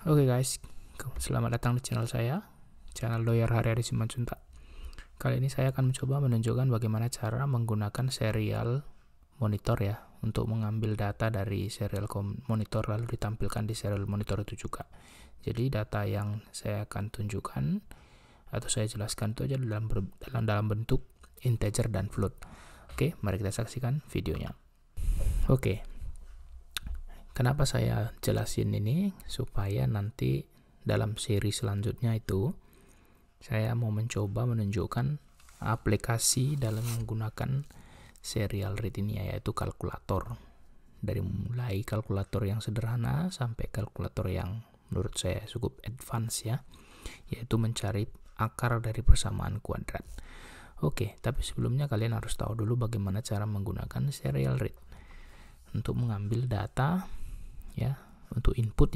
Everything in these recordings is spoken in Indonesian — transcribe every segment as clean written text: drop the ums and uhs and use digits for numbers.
Oke guys, selamat datang di channel saya, channel Lawyer Haryadi Simanjuntak. Kali ini saya akan mencoba menunjukkan bagaimana cara menggunakan serial monitor ya, untuk mengambil data dari serial monitor lalu ditampilkan di serial monitor itu juga. Jadi data yang saya akan tunjukkan atau saya jelaskan itu aja dalam bentuk integer dan float. Oke, mari kita saksikan videonya. Oke. Kenapa saya jelasin ini? Supaya nanti dalam seri selanjutnya itu saya mau mencoba menunjukkan aplikasi dalam menggunakan serial rate ini, yaitu kalkulator. Dari mulai kalkulator yang sederhana sampai kalkulator yang menurut saya cukup advance ya, yaitu mencari akar dari persamaan kuadrat. Oke, tapi sebelumnya kalian harus tahu dulu bagaimana cara menggunakan serial rate untuk mengambil data ya, untuk input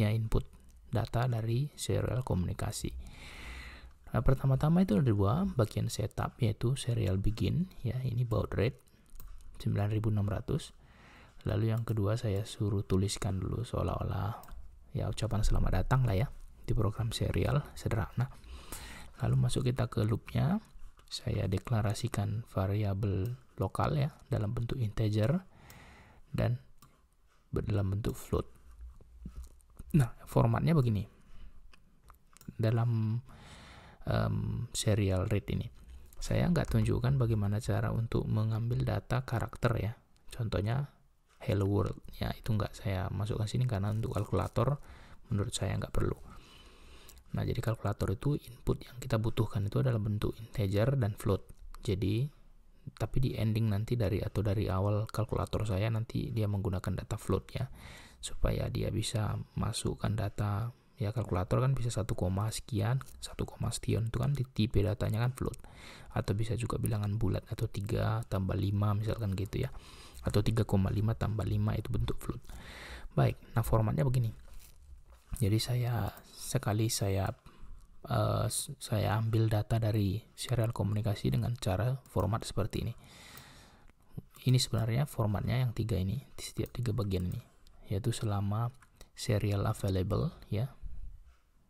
data dari serial komunikasi. Nah, pertama-tama itu ada dua bagian setup, yaitu serial begin ya, ini baud rate 9600. Lalu yang kedua saya suruh tuliskan dulu seolah-olah ya ucapan selamat datang lah ya di program serial sederhana. Lalu masuk kita ke loopnya, saya deklarasikan variabel lokal ya dalam bentuk integer dan dalam bentuk float. Nah, formatnya begini dalam serial rate ini. Saya nggak tunjukkan bagaimana cara untuk mengambil data karakter ya. Contohnya hello world ya, itu nggak saya masukkan sini karena untuk kalkulator menurut saya nggak perlu. Nah, jadi kalkulator itu input yang kita butuhkan itu adalah bentuk integer dan float. Jadi tapi di ending nanti dari awal kalkulator saya nanti dia menggunakan data float ya, supaya dia bisa masukkan data ya. Kalkulator kan bisa 1, sekian itu kan di tipe datanya kan float, atau bisa juga bilangan bulat atau 3 tambah 5 misalkan gitu ya, atau 3,5 tambah 5 itu bentuk float. Baik, nah formatnya begini. Jadi saya ambil data dari serial komunikasi dengan cara format seperti ini. Ini sebenarnya formatnya yang 3 ini, di setiap 3 bagian ini, yaitu selama serial available ya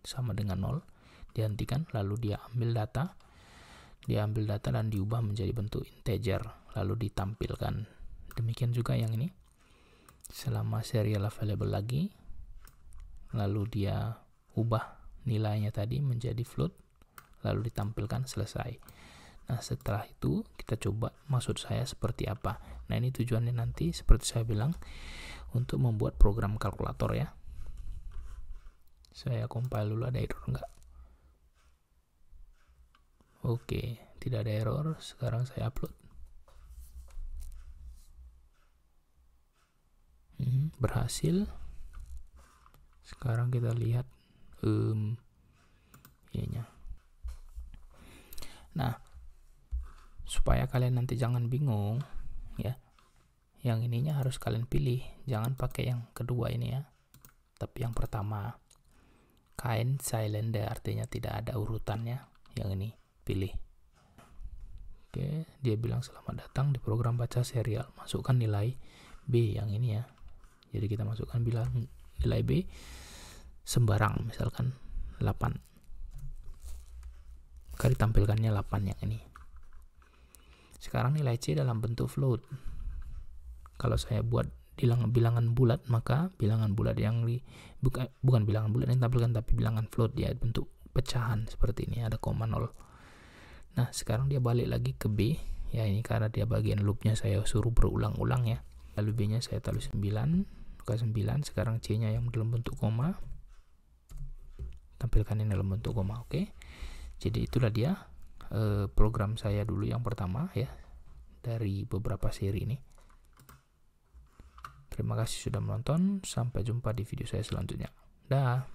sama dengan 0 dihentikan, lalu dia ambil data dan diubah menjadi bentuk integer lalu ditampilkan. Demikian juga yang ini, selama serial available lagi lalu dia ubah nilainya tadi menjadi float lalu ditampilkan, selesai. Nah, setelah itu kita coba maksud saya seperti apa. Nah, ini tujuannya nanti seperti saya bilang untuk membuat program kalkulator ya. Saya compile dulu, ada error enggak? Oke, tidak ada error. Sekarang saya upload. Berhasil. Sekarang kita lihat ininya. Nah, supaya kalian nanti jangan bingung ya, yang ininya harus kalian pilih, jangan pakai yang kedua ini ya, tapi yang pertama. Kind silent artinya tidak ada urutannya, yang ini pilih. Oke, dia bilang selamat datang di program baca serial, masukkan nilai B yang ini ya. Jadi kita masukkan bilang nilai B sembarang, misalkan 8, maka ditampilkannya 8 yang ini. Sekarang nilai C dalam bentuk float. Kalau saya buat bilangan bulat, maka bilangan bulat yang bukan bilangan bulat yang ditampilkan, tapi bilangan float ya, bentuk pecahan seperti ini, ada 0. Nah, sekarang dia balik lagi ke B ya, ini karena dia bagian loopnya saya suruh berulang-ulang ya. Lalu B nya saya tulis 9, maka 9. Sekarang C nya yang dalam bentuk koma, tampilkan ini dalam bentuk koma. Oke, jadi itulah dia program saya dulu yang pertama ya, dari beberapa seri ini. Terima kasih sudah menonton, sampai jumpa di video saya selanjutnya. Dah.